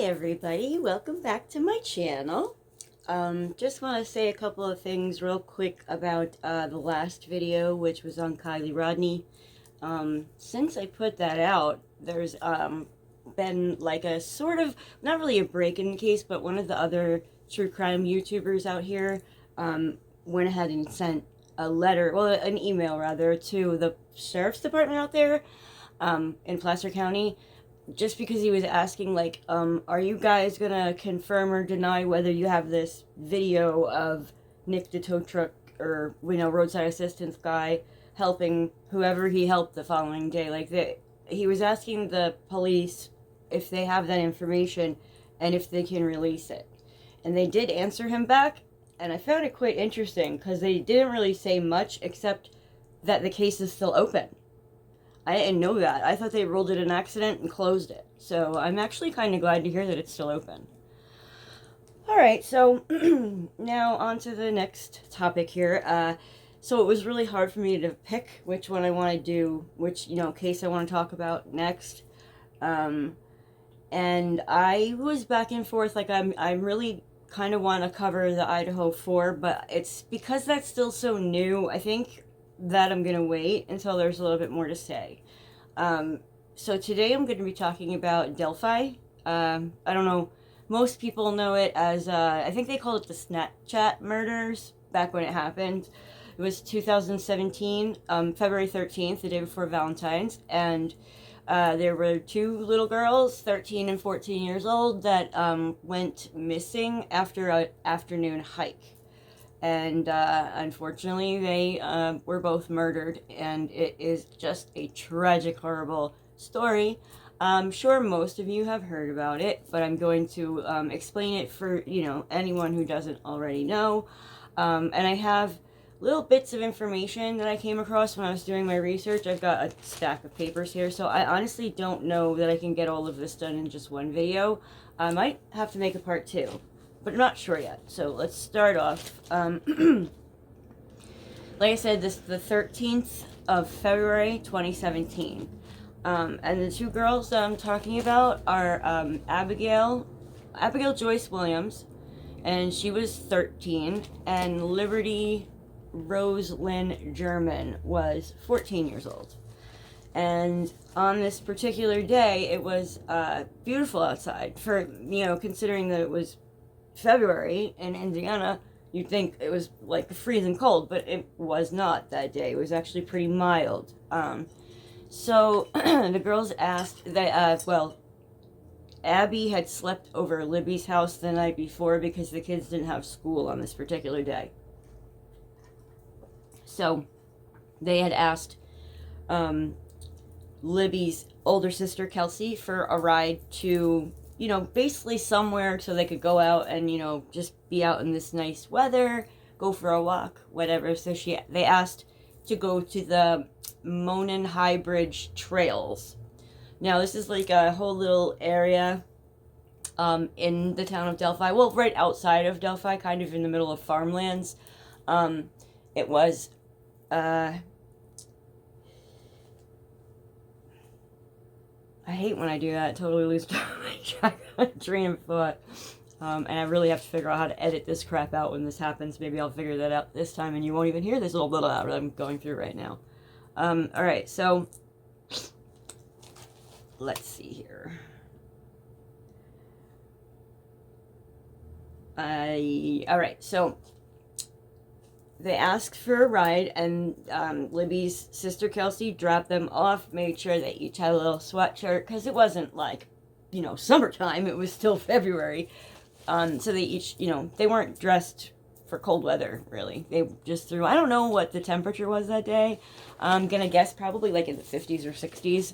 everybody, welcome back to my channel. Just want to say a couple of things real quick about the last video, which was on Kylie Rodney. Since I put that out, there's been like a sort of, not really a break in the case, but one of the other true crime YouTubers out here went ahead and sent a letter, well, an email rather, to the sheriff's department out there in Placer County, just because he was asking, like, are you guys gonna confirm or deny whether you have this video of Nick the tow truck, or, roadside assistance guy helping whoever he helped the following day? Like, he was asking the police if they have that information and if they can release it. And they did answer him back, and I found it quite interesting, because they didn't really say much except that the case is still open. I didn't know that. I thought they ruled it an accident and closed it. So I'm actually kind of glad to hear that it's still open. Alright, so now on to the next topic here. So it was really hard for me to pick which one I want to do, which, case I want to talk about next. And I was back and forth, like, I really kind of want to cover the Idaho 4, but it's because that's still so new, I think that I'm going to wait until there's a little bit more to say. So today I'm going to be talking about Delphi. I don't know, most people know it as, I think they called it the Snapchat murders back when it happened. It was 2017, February 13th, the day before Valentine's, and there were two little girls, 13 and 14 years old, that went missing after an afternoon hike. And unfortunately, they were both murdered, and it is just a tragic, horrible story. I'm sure most of you have heard about it, but I'm going to explain it for, anyone who doesn't already know. And I have little bits of information that I came across when I was doing my research. I've got a stack of papers here, so I honestly don't know that I can get all of this done in just one video. I might have to make a part 2. But I'm not sure yet. So let's start off. Like I said, this is the 13th of February, 2017. And the two girls that I'm talking about are Abigail Joyce Williams, and she was 13, and Liberty Rose Lynn German was 14 years old. And on this particular day, it was beautiful outside. For, considering that it was February in Indiana, you'd think it was like freezing cold, but it was not that day. It was actually pretty mild. So the girls asked that, Abby had slept over Libby's house the night before because the kids didn't have school on this particular day. So they had asked Libby's older sister, Kelsey, for a ride to, basically somewhere so they could go out and, just be out in this nice weather, go for a walk, whatever. So they asked to go to the Monon High Bridge trails. Now, this is like a whole little area in the town of Delphi. Well, right outside of Delphi, kind of in the middle of farmlands. It was, I hate when I do that. Totally lose track of train of thought. And I really have to figure out how to edit this crap out when this happens. Maybe I'll figure that out this time and you won't even hear this little bit that I'm going through right now. Alright, so let's see here. Alright, so they asked for a ride, and Libby's sister Kelsey dropped them off, made sure they each had a little sweatshirt, because it wasn't like, summertime, it was still February. So they each, they weren't dressed for cold weather, really. They just threw, I don't know what the temperature was that day. I'm gonna guess probably like in the 50s or 60s.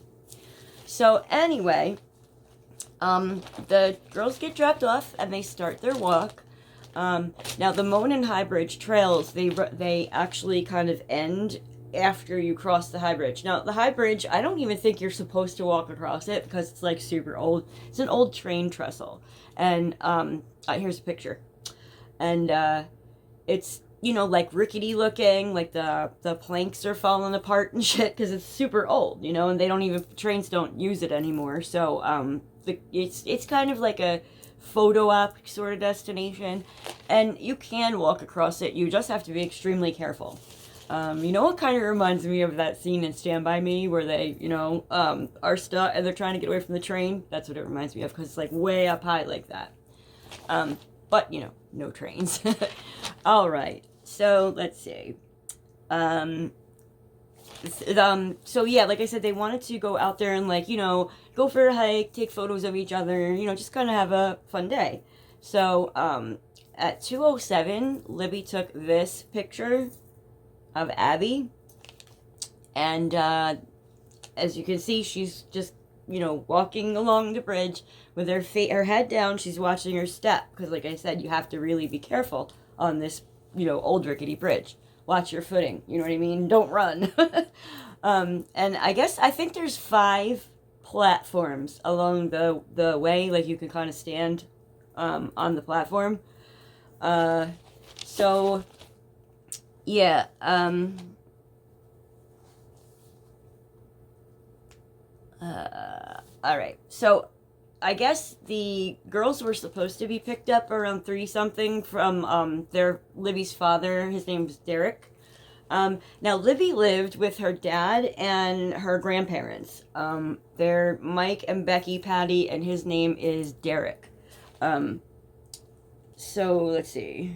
So anyway, the girls get dropped off, and they start their walk. Now, the Monon High Bridge trails, they actually kind of end after you cross the High Bridge. Now, the High Bridge, I don't even think you're supposed to walk across it because it's, like, super old. It's an old train trestle. And, here's a picture. And, it's you know, like rickety looking, like the planks are falling apart and shit because it's super old, you know, and they don't even, trains don't use it anymore. So it's kind of like a photo op sort of destination, and you can walk across it. You just have to be extremely careful. You know what kind of reminds me of that scene in Stand By Me where they, you know, are stuck and they're trying to get away from the train? That's what it reminds me of, because it's like way up high like that. But, you know, no trains. All right. So, let's see. So yeah, like I said, they wanted to go out there and, like, you know, go for a hike, take photos of each other, you know, just kind of have a fun day. So, at 2:07, Libby took this picture of Abby, and as you can see, she's just, you know, walking along the bridge with her head down. She's watching her step, because like I said, you have to really be careful on this, you know, old rickety bridge. Watch your footing, you know what I mean? Don't run. And I think there's 5 platforms along the way, like you can kind of stand on the platform. So yeah, all right. So I guess the girls were supposed to be picked up around 3 something from their Libby's father. His name's Derek. Now Libby lived with her dad and her grandparents. They're Mike and Becky Patty, and his name is Derek. So let's see.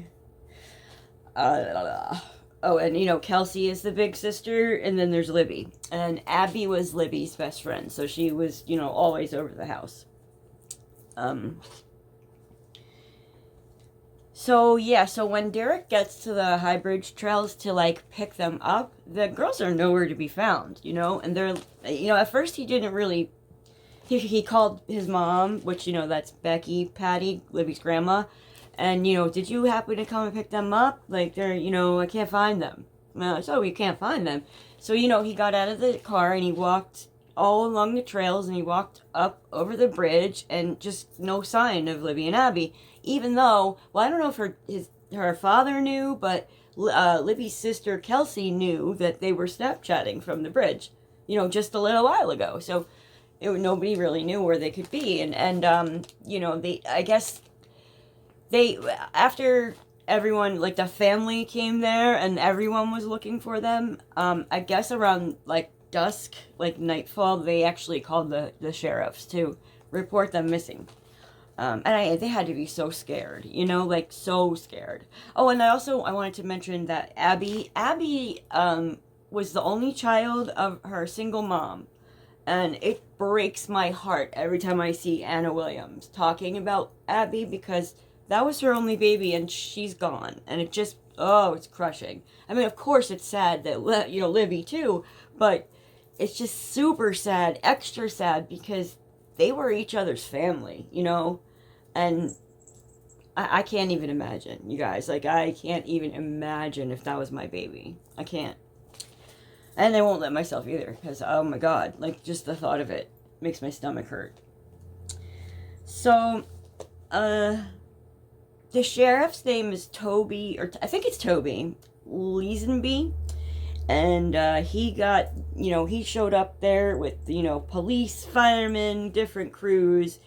Oh, and you know, Kelsey is the big sister, and then there's Libby. And Abby was Libby's best friend, so she was, you know, always over the house. So yeah, so when Derek gets to the High Bridge Trails to, like, pick them up, the girls are nowhere to be found, you know, and they're, you know, at first he didn't really, he called his mom, which, you know, that's Becky Patty, Libby's grandma, and, you know, did you happen to come and pick them up? Like, they're, you know, I can't find them. So you can't find them. So, you know, he got out of the car and he walked all along the trails, and he walked up over the bridge, and just no sign of Libby and Abby. Even though, well, I don't know if her father knew, but Libby's sister Kelsey knew that they were Snapchatting from the bridge, you know, just a little while ago. So nobody really knew where they could be, and you know, I guess after everyone, like the family came there and everyone was looking for them, I guess around like dusk, like nightfall, they actually called the sheriffs to report them missing. And they had to be so scared, you know, like so scared. Oh, and I wanted to mention that Abby was the only child of her single mom. And it breaks my heart every time I see Anna Williams talking about Abby, because that was her only baby and she's gone. And it just, oh, it's crushing. I mean, of course it's sad that, you know, Libby too, but it's just super sad, extra sad, because they were each other's family, you know? And I can't even imagine, you guys. Like, I can't even imagine if that was my baby. I can't. And I won't let myself either, because, oh my God, like, just the thought of it makes my stomach hurt. So, the sheriff's name is Toby, or I think it's Toby Leesenby. And he got, you know, he showed up there with, you know, police, firemen, different crews.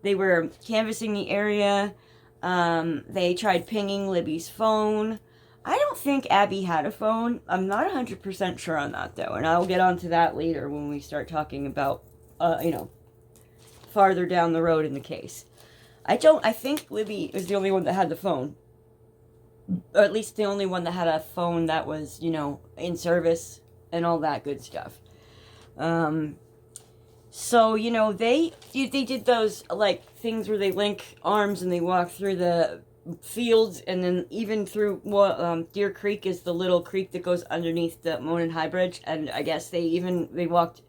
They were canvassing the area. They tried pinging Libby's phone. I don't think Abby had a phone. I'm not 100% sure on that, though. And I'll get onto that later when we start talking about, you know, farther down the road in the case. I think Libby was the only one that had the phone. Or at least the only one that had a phone that was, you know, in service and all that good stuff. So, you know, they did those, like, things where they link arms and they walk through the fields, and then even through, Deer Creek is the little creek that goes underneath the Monon High Bridge, and I guess they walked,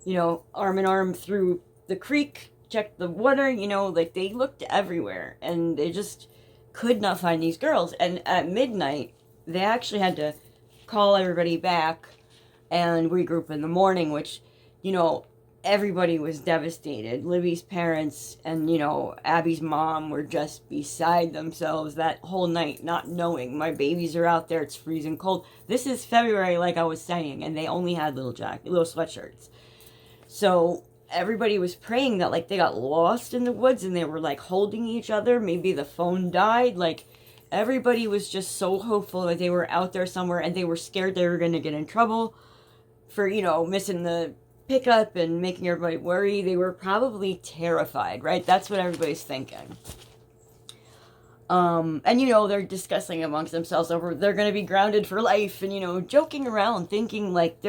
you know, arm in arm through the creek, checked the water, you know, like, they looked everywhere, and they just could not find these girls. And at midnight, they actually had to call everybody back and regroup in the morning, which, you know, everybody was devastated. Libby's parents and, you know, Abby's mom were just beside themselves that whole night, not knowing my babies are out there, it's freezing cold. This is February, like I was saying, and they only had little sweatshirts. So everybody was praying that, like, they got lost in the woods and they were, like, holding each other. Maybe the phone died. Like, everybody was just so hopeful that they were out there somewhere, and they were scared they were going to get in trouble for, you know, missing the pickup and making everybody worry. They were probably terrified, right? That's what everybody's thinking. And, you know, they're discussing amongst themselves over they're going to be grounded for life, and, you know, joking around, thinking like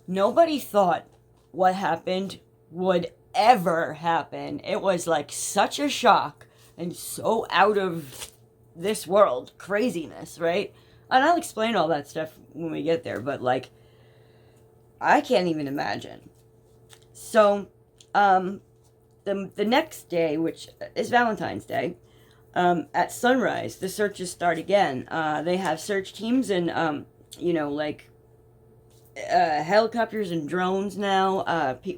nobody thought what happened would ever happen. It was like such a shock and so out of this world craziness, right? And I'll explain all that stuff when we get there, but, like, I can't even imagine. So, the next day, which is Valentine's Day, at sunrise, the searches start again. They have search teams and, you know, like, helicopters and drones now.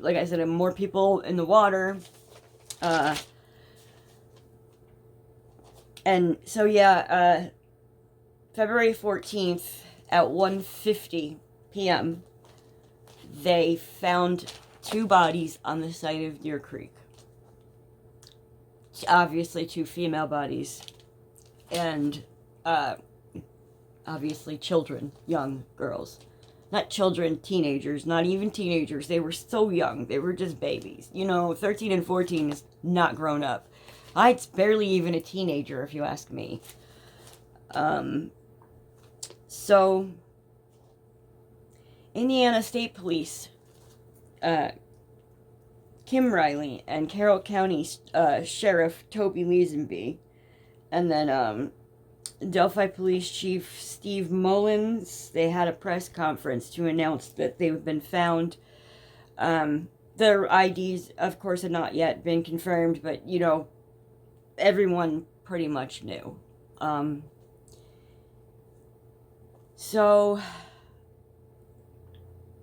Like I said, more people in the water. And so, yeah, February 14th at 1:50 p.m., they found 2 bodies on the site of Deer Creek. Obviously 2 female bodies. And, obviously children, young girls. Not children, teenagers, not even teenagers. They were so young. They were just babies. You know, 13 and 14 is not grown up. It's barely even a teenager, if you ask me. So, Indiana State Police, Kim Riley, and Carroll County Sheriff Toby Leesenby, and then Delphi Police Chief Steve Mullins, they had a press conference to announce that they've been found. Their IDs, of course, had not yet been confirmed, but, you know, everyone pretty much knew. So,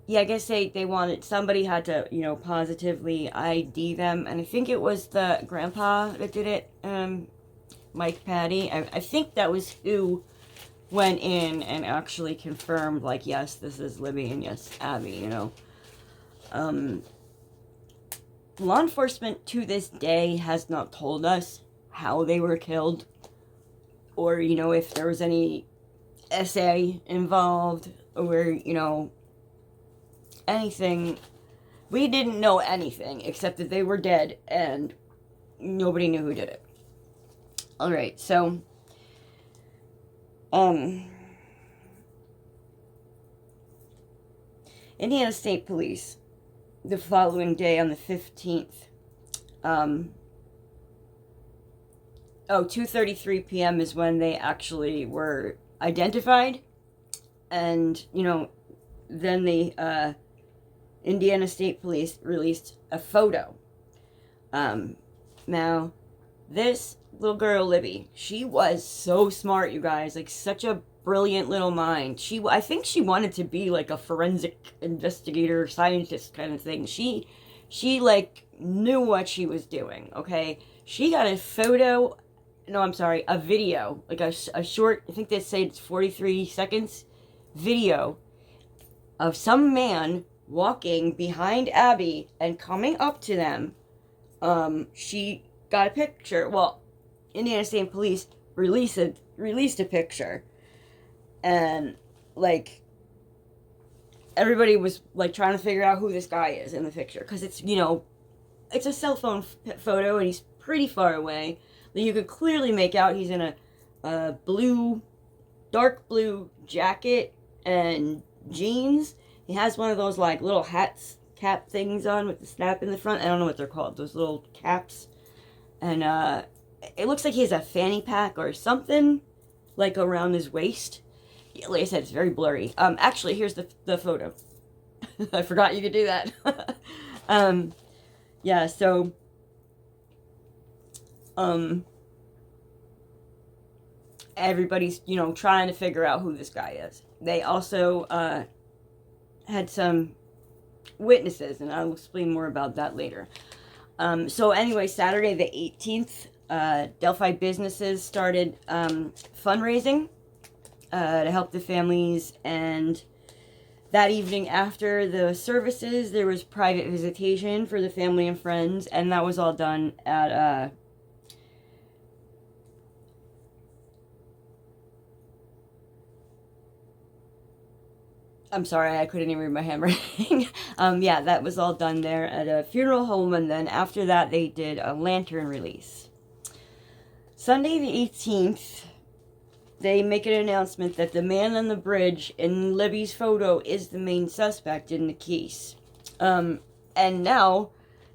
yeah, I guess they wanted, somebody had to, you know, positively ID them, and I think it was the grandpa that did it, Mike Patty. I think that was who went in and actually confirmed, like, yes, this is Libby, and yes, Abby, you know. Law enforcement to this day has not told us how they were killed, or, you know, if there was any SA involved, or, you know, anything. We didn't know anything except that they were dead and nobody knew who did it. Alright, so Indiana State Police, the following day on the 15th, 2:33 p.m. is when they actually were identified, and, you know, then the Indiana State Police released a photo. Now, this little girl, Libby, she was so smart, you guys, like, such a brilliant little mind. I think she wanted to be, like, a forensic investigator, scientist kind of thing. She like, knew what she was doing, okay? She got a video, like a short, I think they say it's 43 seconds, video of some man walking behind Abby and coming up to them. She got a picture. Well, Indiana State Police released a picture, and, like, everybody was, like, trying to figure out who this guy is in the picture, because it's, you know, it's a cell phone photo, and he's pretty far away. You could clearly make out he's in a dark blue jacket and jeans. He has one of those, like, little cap things on with the snap in the front. I don't know what they're called, those little caps. And it looks like he has a fanny pack or something, like, around his waist. Like I said, it's very blurry. Actually, here's the photo. I forgot you could do that. Yeah, so everybody's, you know, trying to figure out who this guy is. They also had some witnesses, and I'll explain more about that later. So anyway, Saturday the 18th, Delphi businesses started fundraising to help the families, and that evening after the services, there was private visitation for the family and friends, and that was all done at I'm sorry, I couldn't even read my handwriting. Yeah, that was all done there at a funeral home, and then after that, they did a lantern release. Sunday the 18th, they make an announcement that the man on the bridge in Libby's photo is the main suspect in the case. And now,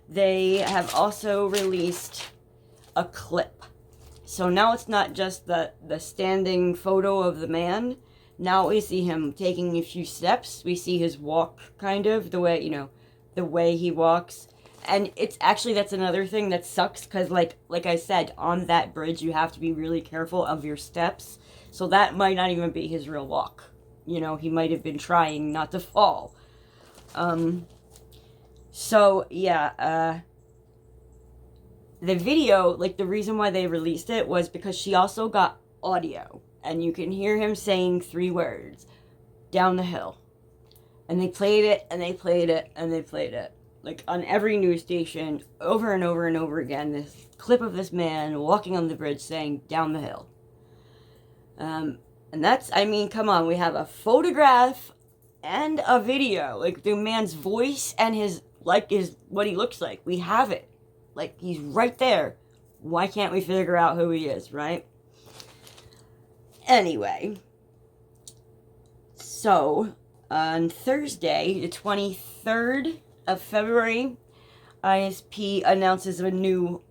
they have also released a clip. So now it's not just the standing photo of the man. Now we see him taking a few steps. We see his walk, kind of, the way, the way he walks. And it's actually, that's another thing that sucks, because like I said, on that bridge, you have to be really careful of your steps. So that might not even be his real walk. He might have been trying not to fall. So, yeah, the video, the reason why they released it was because she also got audio. And you can hear him saying 3 words, down the hill. And they played it, and they played it, and they played it. On every news station, over and over and over again, this clip of this man walking on the bridge saying, down the hill. And that's, come on, we have a photograph and a video. The man's voice and his what he looks like. We have it. He's right there. Why can't we figure out who he is, right? Anyway, so on Thursday, the 23rd of February, ISP announces a new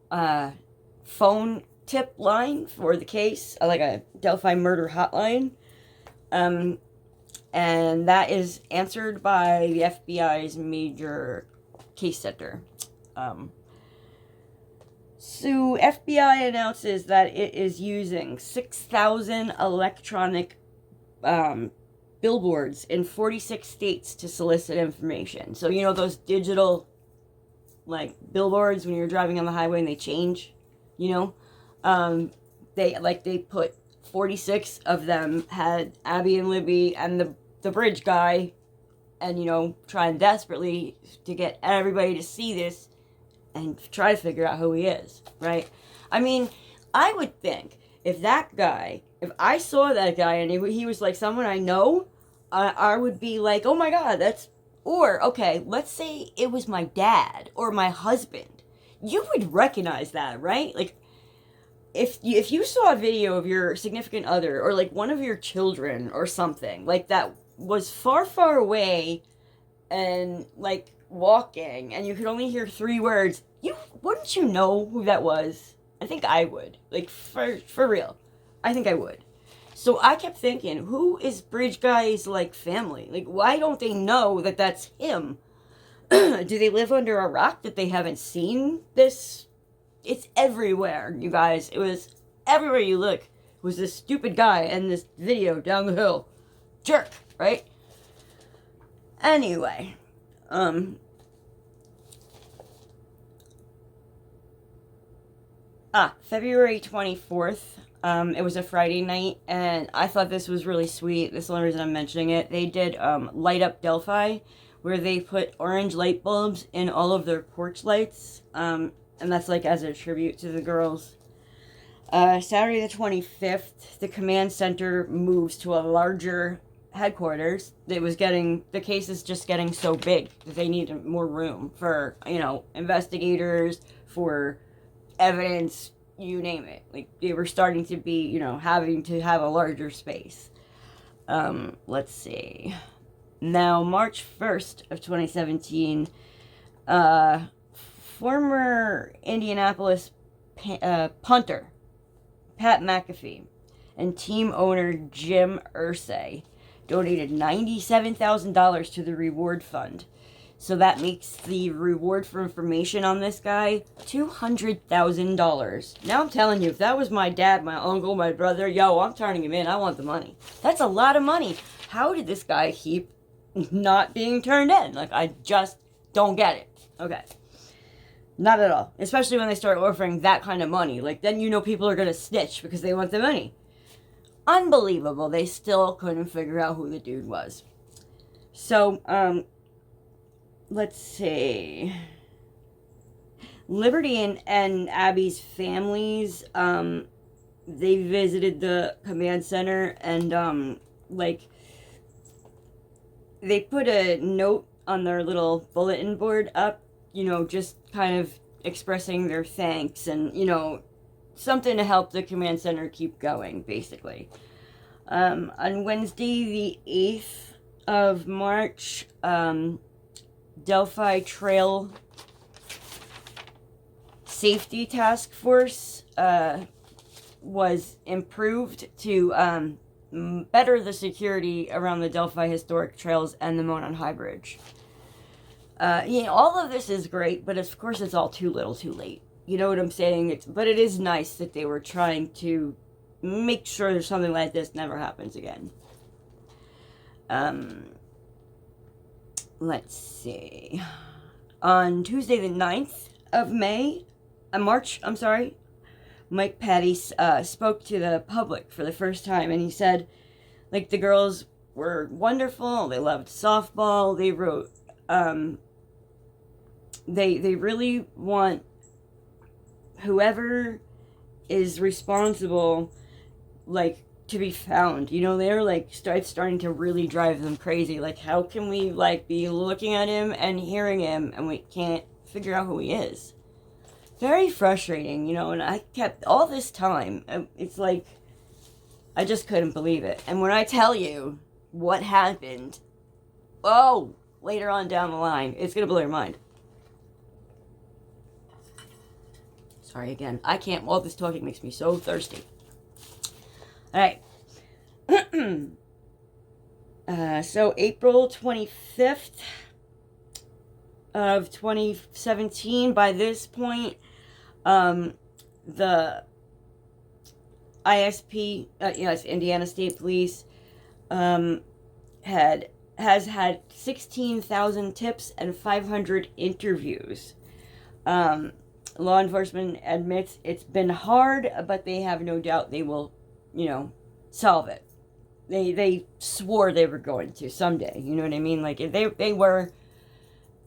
phone tip line for the case, like a Delphi murder hotline. And that is answered by the FBI's major case center. So, FBI announces that it is using 6,000 electronic billboards in 46 states to solicit information. So, those digital, billboards when you're driving on the highway and they change, they put 46 of them had Abby and Libby and the bridge guy, and, trying desperately to get everybody to see this and try to figure out who he is, right? I would think if I saw that guy and he was someone I know, I would be like, oh my God, okay, let's say it was my dad or my husband. You would recognize that, right? If you saw a video of your significant other or one of your children or something that was far, far away and walking and you could only hear 3 words, wouldn't you know who that was? I think I would. For real. I think I would. So I kept thinking, who is Bridge Guy's family? Why don't they know that that's him? Do they live under a rock that they haven't seen this? It's everywhere, you guys. It was everywhere you look. It was this stupid guy and this video down the hill. Jerk, right? Anyway, February 24th, it was a Friday night, and I thought this was really sweet. That's the only reason I'm mentioning it. They did, Light Up Delphi, where they put orange light bulbs in all of their porch lights, and that's, as a tribute to the girls. Saturday the 25th, the command center moves to a larger headquarters. The case is just getting so big that they need more room for, investigators, for evidence, you name it. They were starting to be, having to have a larger space. Let's see. Now, March 1st of 2017, former Indianapolis punter Pat McAfee and team owner Jim Irsay donated $97,000 to the reward fund. So that makes the reward for information on this guy $200,000. Now I'm telling you, if that was my dad, my uncle, my brother, I'm turning him in. I want the money. That's a lot of money. How did this guy keep not being turned in. Like, I just don't get it. Okay. Not at all. Especially when they start offering that kind of money. Like, then you know people are going to snitch because they want the money. Unbelievable. They still couldn't figure out who the dude was. So, let's see. Liberty and Abby's families, they visited the command center and, like, they put a note on their little bulletin board up, you know, just kind of expressing their thanks and, you know, something to help the command center keep going, basically. On Wednesday, the 8th of March, Delphi Trail Safety Task Force was improved to better the security around the Delphi Historic Trails and the Monon High Bridge. You know, all of this is great, but of course it's all too little too late. You know what I'm saying? But it is nice that they were trying to make sure something like this never happens again. Let's see. On Tuesday the 9th of March, Mike Patty spoke to the public for the first time, and he said, like, the girls were wonderful, they loved softball, they wrote, they really want whoever is responsible, like, to be found. You know, they're, like, starting to really drive them crazy. Like, how can we, like, be looking at him and hearing him, and we can't figure out who he is? Very frustrating, you know, and I kept, all this time, it's like, I just couldn't believe it. And when I tell you what happened, later on down the line, it's gonna blow your mind. Sorry again, I can't, all this talking makes me so thirsty. Alright. So April 25th of 2017, by this point, the ISP, Indiana State Police, has had 16,000 tips and 500 interviews. Law enforcement admits it's been hard, but they have no doubt they will, you know, solve it. They swore they were going to someday. You know what I mean? Like, they were,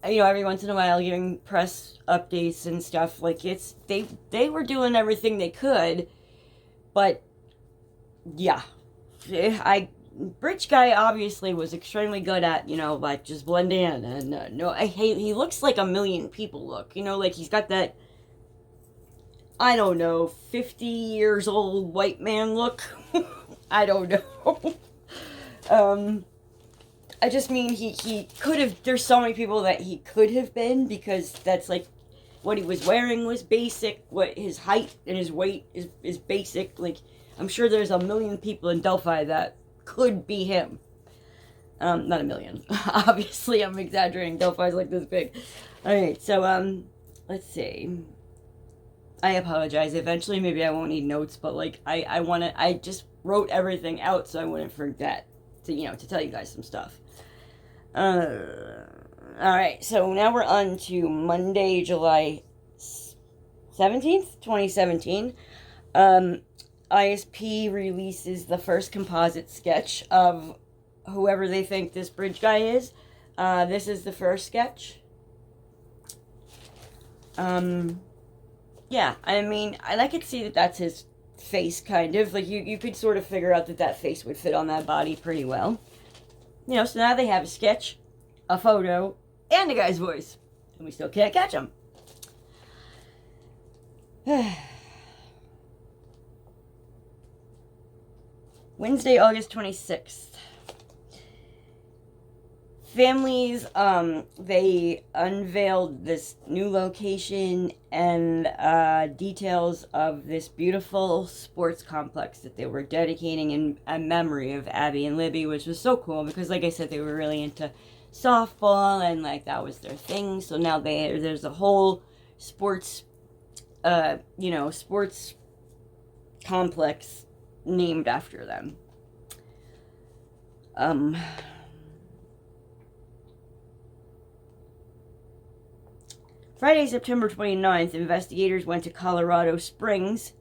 you know, every once in a while giving press updates and stuff. Like, they were doing everything they could, but yeah, Bridge Guy obviously was extremely good at, you know, like, just blend in, and he looks like a million people look, you know, like he's got that, I don't know, 50 years old white man look. I don't know. I just mean he could have, there's so many people that he could have been, because that's like, what he was wearing was basic, what his height and his weight is basic. Like, I'm sure there's a million people in Delphi that could be him. Not a million. Obviously, I'm exaggerating. Delphi's like this big. Alright, so, let's see. I apologize. Eventually, maybe I won't need notes, but, like, I just wrote everything out so I wouldn't forget to, you know, to tell you guys some stuff. Alright, so now we're on to Monday, July 17th, 2017. ISP releases the first composite sketch of whoever they think this bridge guy is. This is the first sketch. Yeah, I mean, and I could see that that's his face, kind of. Like, you could sort of figure out that face would fit on that body pretty well. You know, so now they have a sketch, a photo, and a guy's voice. And we still can't catch him. Wednesday, August 26th. Families, they unveiled this new location and details of this beautiful sports complex that they were dedicating in memory of Abby and Libby, which was so cool because, like I said, they were really into softball and, like, that was their thing. So now there's a whole sports, sports complex named after them. Friday, September 29th, investigators went to Colorado Springs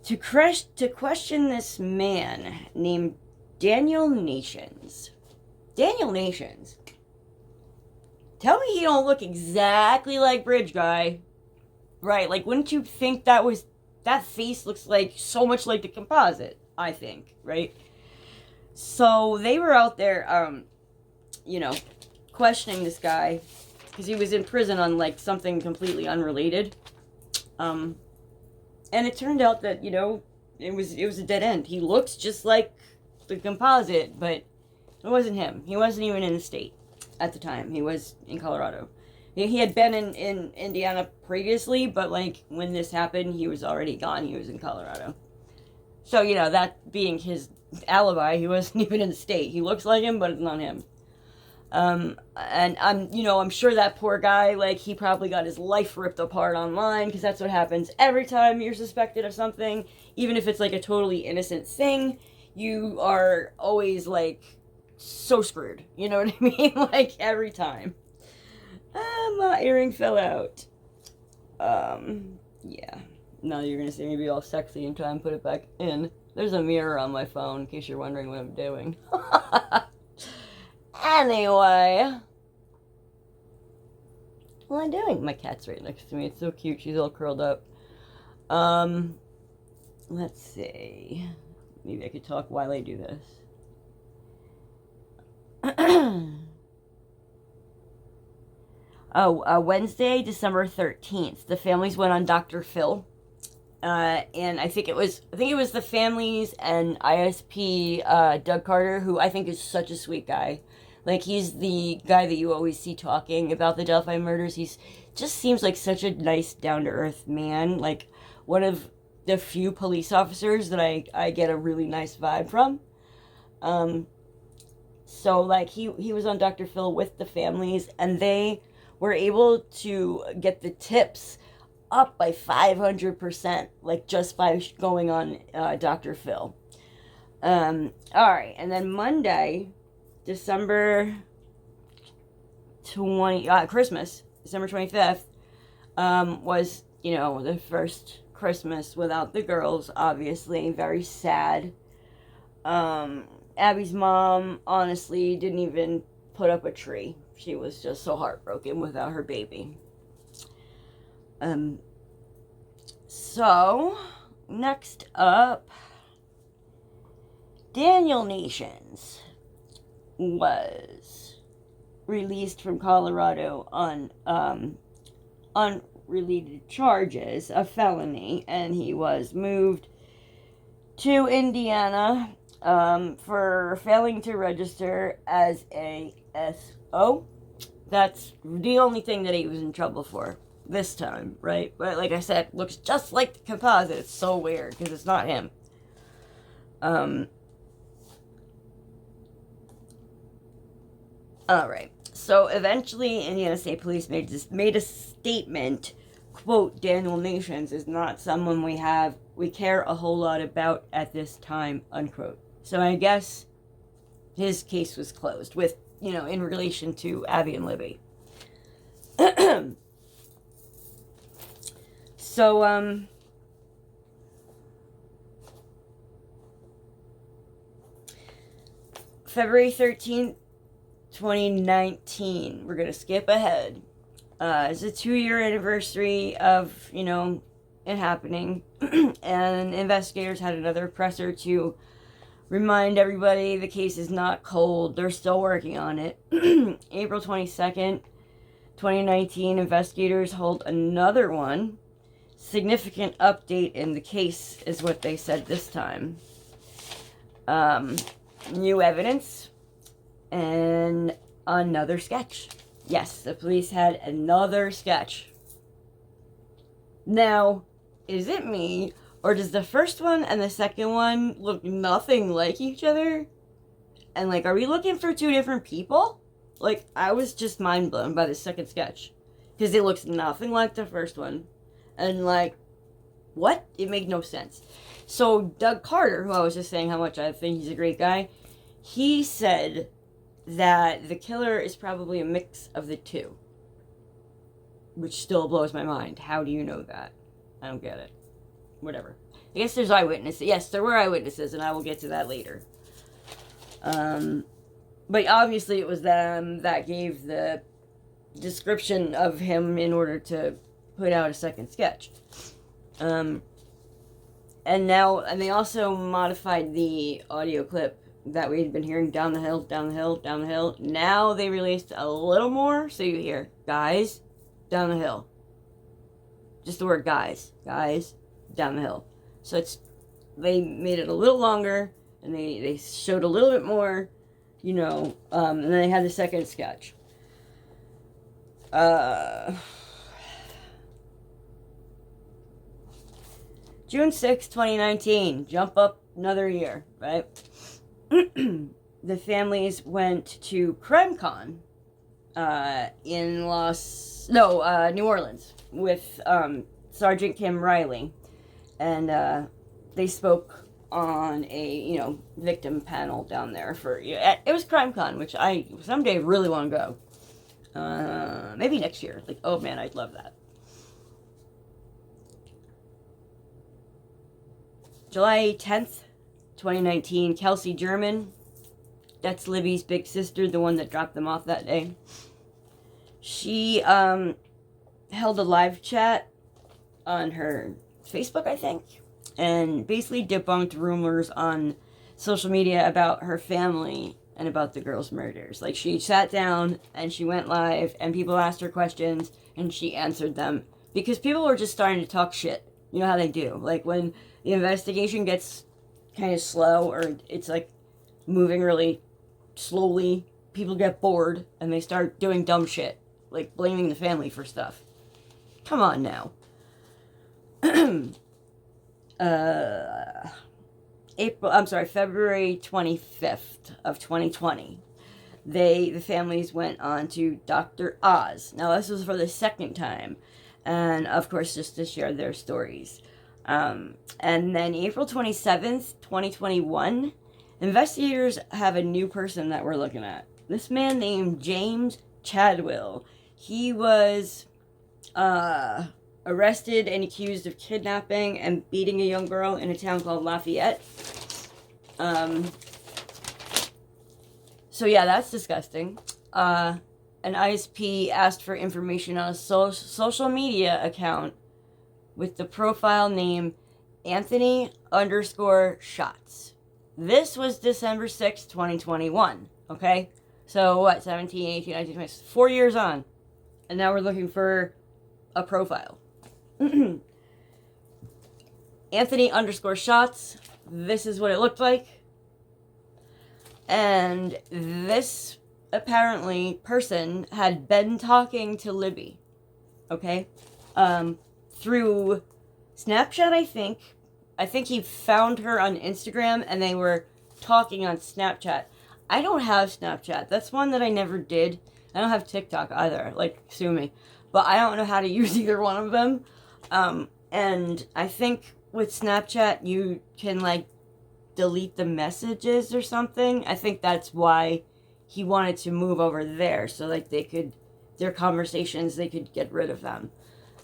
to question this man named Daniel Nations. Daniel Nations. Tell me he don't look exactly like Bridge Guy. Right, like, wouldn't you think that face looks like so much like the composite, I think, right? So they were out there, questioning this guy because he was in prison on, like, something completely unrelated. And it turned out that, it was a dead end. He looks just like the composite, but it wasn't him. He wasn't even in the state at the time. He was in Colorado. He had been in Indiana previously, but, like, when this happened, he was already gone. He was in Colorado. So, that being his alibi, he wasn't even in the state. He looks like him, but it's not him. And I'm sure that poor guy, like, he probably got his life ripped apart online, because that's what happens every time you're suspected of something. Even if it's, like, a totally innocent thing, you are always, like, so screwed. You know what I mean? Like, every time. My earring fell out. Yeah. Now you're gonna see me be all sexy and try and put it back in. There's a mirror on my phone, in case you're wondering what I'm doing. Anyway. What am I doing? My cat's right next to me. It's so cute. She's all curled up. Let's see. Maybe I could talk while I do this. Wednesday, December 13th, the families went on Dr. Phil. And I think it was the families and ISP, Doug Carter, who I think is such a sweet guy. Like, he's the guy that you always see talking about the Delphi murders. He's just seems like such a nice, down-to-earth man. Like, one of the few police officers that I get a really nice vibe from. So, like, he was on Dr. Phil with the families, and they were able to get the tips up by 500%, like, just by going on Dr. Phil. Alright, and then Monday, December 25th, was, the first Christmas without the girls, obviously. Very sad. Abby's mom, honestly, didn't even put up a tree. She was just so heartbroken without her baby. So, next up, Daniel Nations was released from Colorado on unrelated charges of felony, and he was moved to Indiana for failing to register as a SO. That's the only thing that he was in trouble for this time, right? But like I said, looks just like the composite. It's so weird because it's not him. Alright, so eventually Indiana State Police made a statement, quote, Daniel Nations is not someone we care a whole lot about at this time, unquote. So I guess his case was closed with, in relation to Abby and Libby. So, February 13th, 2019. We're going to skip ahead. It's a 2-year anniversary of, it happening. And investigators had another presser to remind everybody the case is not cold. They're still working on it. April 22nd, 2019, investigators hold another one. Significant update in the case is what they said this time. New evidence and another sketch. Yes, the police had another sketch. Now, is it me, or does the first one and the second one look nothing like each other? And, like, are we looking for two different people? Like, I was just mind blown by the second sketch. Because it looks nothing like the first one. And, like, what? It made no sense. So, Doug Carter, who I was just saying how much I think he's a great guy, he said that the killer is probably a mix of the two. which still blows my mind. How do you know that? I don't get it. Whatever. I guess there's eyewitnesses. Yes, there were eyewitnesses, and I will get to that later. But obviously it was them that gave the description of him in order to put out a second sketch. And they also modified the audio clip that we had been hearing down the hill, down the hill, down the hill. Now they released a little more, so you hear, guys, down the hill. Just the word guys, down the hill. So they made it a little longer, and they showed a little bit more, and then they had the second sketch. June 6, 2019, jump up another year, right? The families went to CrimeCon in New Orleans with Sergeant Kim Riley, and they spoke on a victim panel down there it was CrimeCon, which I someday really want to go. Maybe next year. Like, oh man, I'd love that. July 10th, 2019, Kelsey German, that's Libby's big sister, the one that dropped them off that day. She held a live chat on her Facebook, I think, and basically debunked rumors on social media about her family and about the girls' murders. Like, she sat down and she went live, and people asked her questions, and she answered them. Because people were just starting to talk shit. You know how they do. Like, when the investigation gets kind of slow, or it's, like, moving really slowly, people get bored, and they start doing dumb shit. Like, blaming the family for stuff. Come on now. February 25th of 2020, the families went on to Dr. Oz. Now, this was for the second time, and of course, just to share their stories. And then April 27th, 2021, investigators have a new person that we're looking at. This man named James Chadwell. He was arrested and accused of kidnapping and beating a young girl in a town called Lafayette. So yeah, that's disgusting. An ISP asked for information on a social media account with the profile name Anthony_shots. This was December 6th, 2021. Okay? So what, 17, 18, 19, 20, 4 years on. And now we're looking for a profile. Anthony_shots. This is what it looked like. And this, apparently, person had been talking to Libby. Okay? Through Snapchat, I think. I think he found her on Instagram, and they were talking on Snapchat. I don't have Snapchat. That's one that I never did. I don't have TikTok either. Like, sue me. But I don't know how to use either one of them. And I think with Snapchat, you can, like, delete the messages or something. I think that's why he wanted to move over there. So, like, their conversations, they could get rid of them.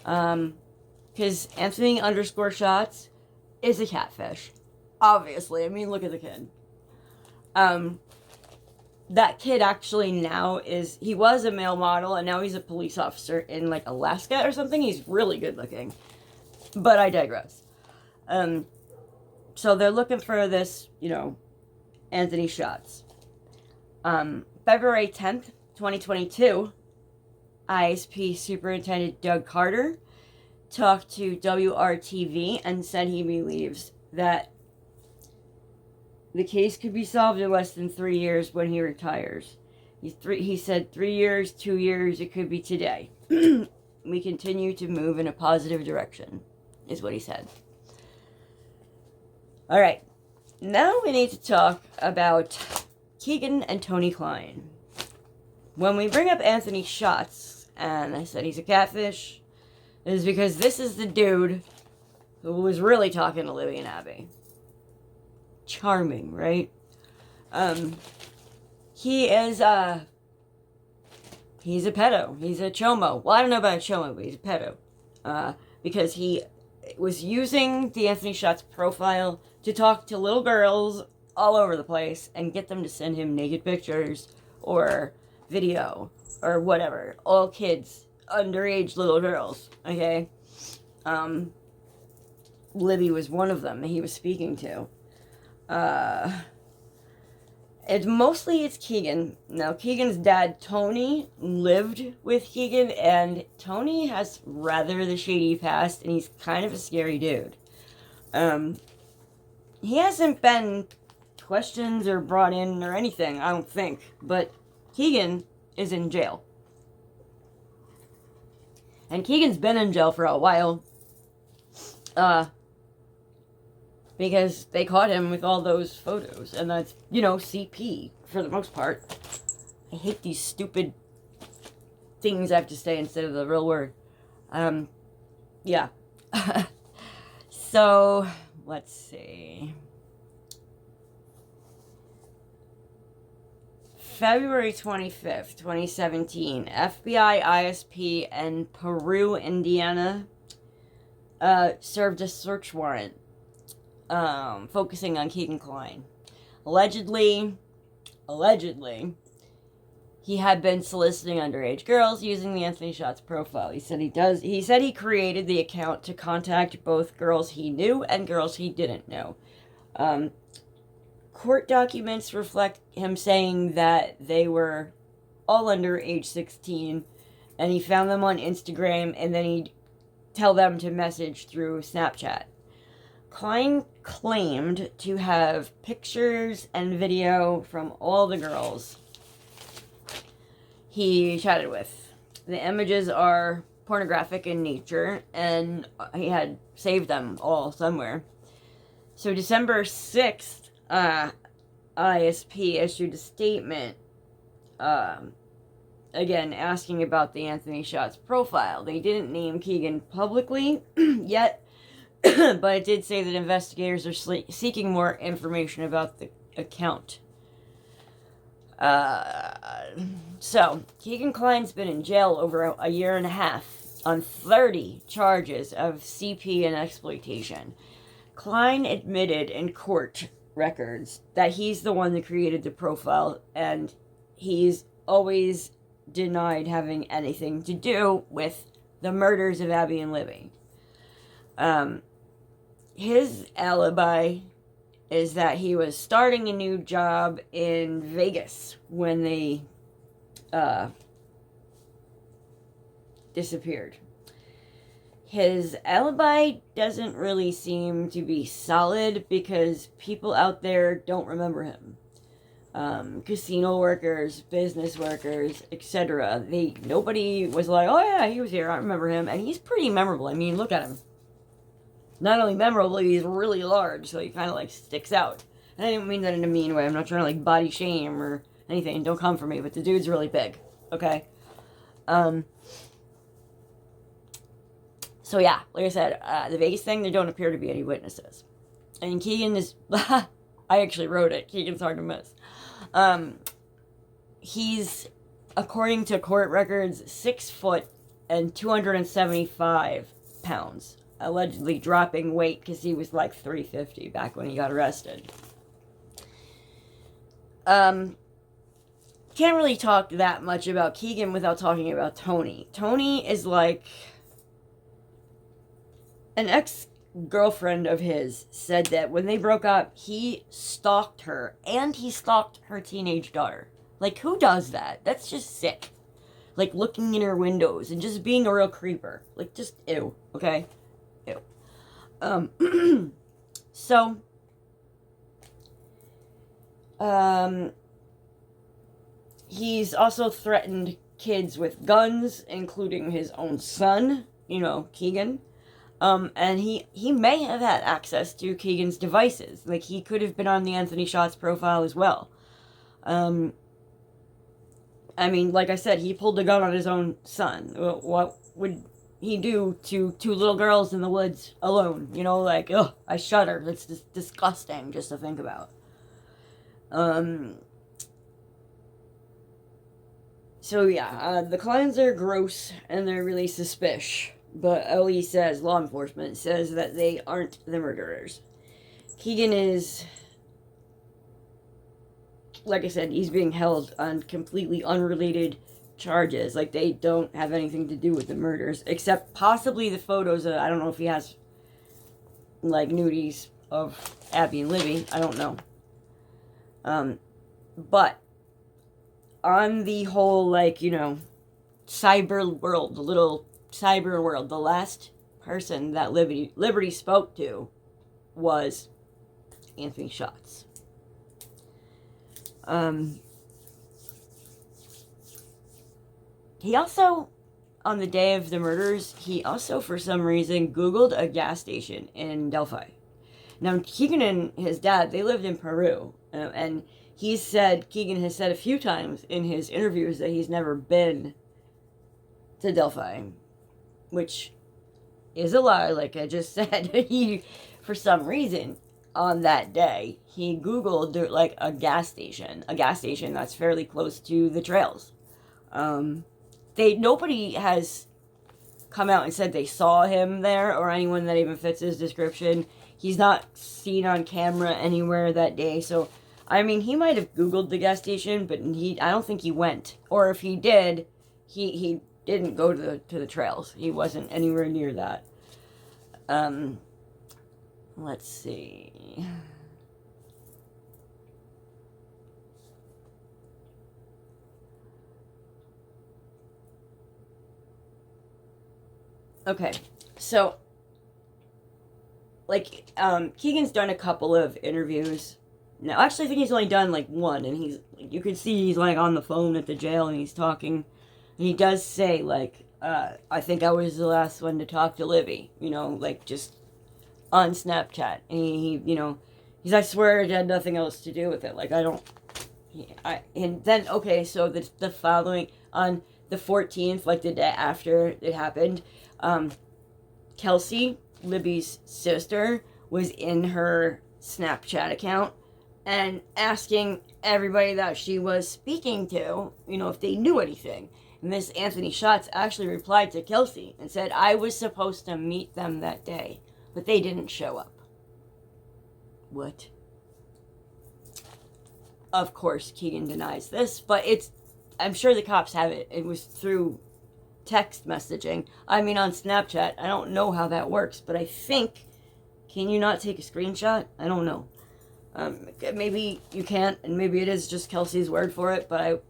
Because Anthony_shots is a catfish. Obviously. I mean, look at the kid. That kid actually now he was a male model, and now he's a police officer in, like, Alaska or something. He's really good looking. But I digress. So they're looking for this, Anthony Shots. February 10th, 2022, ISP Superintendent Doug Carter talked to WRTV and said he believes that the case could be solved in less than 3 years when he retires. He said 3 years, 2 years, it could be today. We continue to move in a positive direction, is what he said. All right, now we need to talk about Keegan and Tony Klein. When we bring up Anthony Shots, and I said he's a catfish, it is because this is the dude who was really talking to Libby and Abby. Charming, right? He is, he's a pedo. He's a chomo. Well, I don't know about a chomo, but he's a pedo. Because he was using the Anthony Shots profile to talk to little girls all over the place and get them to send him naked pictures or video or whatever. All kids, underage little girls, okay? Libby was one of them that he was speaking to. It's Keegan. Now, Keegan's dad, Tony, lived with Keegan, and Tony has rather the shady past, and he's kind of a scary dude. He hasn't been questioned or brought in or anything, I don't think, but Keegan is in jail. And Keegan's been in jail for a while, because they caught him with all those photos, and that's, CP, for the most part. I hate these stupid things I have to say instead of the real word. Yeah. So, let's see. February 25th, 2017, FBI ISP in Peru, Indiana, served a search warrant, focusing on Keegan Klein. Allegedly, he had been soliciting underage girls using the Anthony Shots profile. He said he created the account to contact both girls he knew and girls he didn't know. Court documents reflect him saying that they were all under age 16, and he found them on Instagram, and then he'd tell them to message through Snapchat. Klein claimed to have pictures and video from all the girls he chatted with. The images are pornographic in nature, and he had saved them all somewhere. So December 6th, ISP issued a statement, again, asking about the Anthony Shots profile. They didn't name Keegan publicly yet, but it did say that investigators are seeking more information about the account. So, Keegan Klein's been in jail over a year and a half on 30 charges of CP and exploitation. Klein admitted in court records that he's the one that created the profile, and he's always denied having anything to do with the murders of Abby and Libby. His alibi is that he was starting a new job in Vegas when they disappeared. His alibi doesn't really seem to be solid because people out there don't remember him. Casino workers, business workers, etc. Nobody was like, oh yeah, he was here, I remember him. And he's pretty memorable. I mean, look at him. Not only memorable, he's really large, so he kind of like sticks out. And I didn't mean that in a mean way. I'm not trying to like body shame or anything. Don't come for me, but the dude's really big. Okay? So yeah, like I said, the Vegas thing, there don't appear to be any witnesses. And Keegan is, I actually wrote it, Keegan's hard to miss. He's, according to court records, 6 foot and 275 pounds. Allegedly dropping weight because he was like 350 back when he got arrested. Can't really talk that much about Keegan without talking about Tony. Tony is like, an ex-girlfriend of his said that when they broke up, he stalked her, and he stalked her teenage daughter. Like, who does that? That's just sick. Like, looking in her windows and just being a real creeper. Like, just ew, okay? Ew. So, he's also threatened kids with guns, including his own son, Keegan. And he may have had access to Keegan's devices. Like, he could have been on the Anthony Shots profile as well. I mean, like I said, he pulled a gun on his own son. What would he do to 2 little girls in the woods alone? Like, ugh, I shudder. It's just disgusting just to think So yeah, the Kleins are gross and they're really suspicious. But OE says, law enforcement says that they aren't the murderers. Keegan is, like I said, he's being held on completely unrelated charges. Like, they don't have anything to do with the murders, except possibly the photos. I don't know if he has, like, nudies of Abby and Libby. I don't know. But on the whole, like, you know, cyber world, the little cyber world, the last person that Liberty spoke to was Anthony Schatz. He also, on the day of the murders, he also, for some reason, Googled a gas station in Delphi. Now, Keegan and his dad, they lived in Peru, and Keegan has said a few times in his interviews that he's never been to Delphi, which is a lie, like I just said. He, for some reason, on that day, he Googled, like, a gas station that's fairly close to the trails. Nobody has come out and said they saw him there, or anyone that even fits his description. He's not seen on camera anywhere that day, so, I mean, he might have Googled the gas station, but I don't think he went. Or if he did, he didn't go to the trails. He wasn't anywhere near that. Let's see. Okay, so, like, Keegan's done a couple of interviews. Now, actually, I think he's only done, like, one, and you can see he's, like, on the phone at the jail, and he's talking, and he does say, like, I think I was the last one to talk to Libby, you know, like, just on Snapchat, and he's, I swear it had nothing else to do with it, like, and then, okay, so the following, on the 14th, like, the day after it happened, Kelsey, Libby's sister, was in her Snapchat account and asking everybody that she was speaking to, you know, if they knew anything. And this Anthony Schatz actually replied to Kelsey and said, I was supposed to meet them that day, but they didn't show up. What? Of course, Keegan denies this, but I'm sure the cops have it. It was through text messaging. I mean, on Snapchat. I don't know how that works, but I think, can you not take a screenshot? I don't know. Maybe you can't, and maybe it is just Kelsey's word for it, but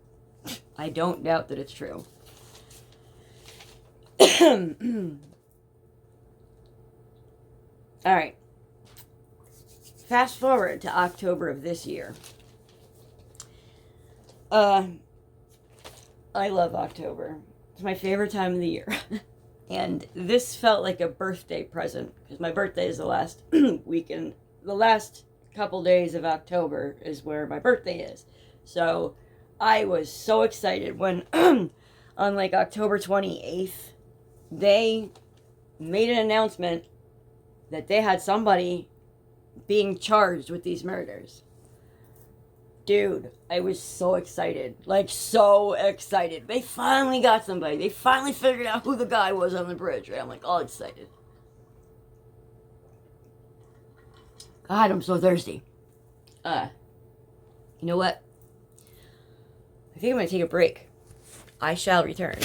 I don't doubt that it's true. Alright. Fast forward to October of this year. I love October. It's my favorite time of the year. And this felt like a birthday present, because my birthday is the last weekend. The last couple days of October is where my birthday is. So I was so excited when on like October 28th, they made an announcement that they had somebody being charged with these murders. Dude, I was so excited. Like, so excited. They finally got somebody. They finally figured out who the guy was on the bridge, right? I'm like, all excited. God, I'm so thirsty. You know what? I think I'm going to take a break. I shall return.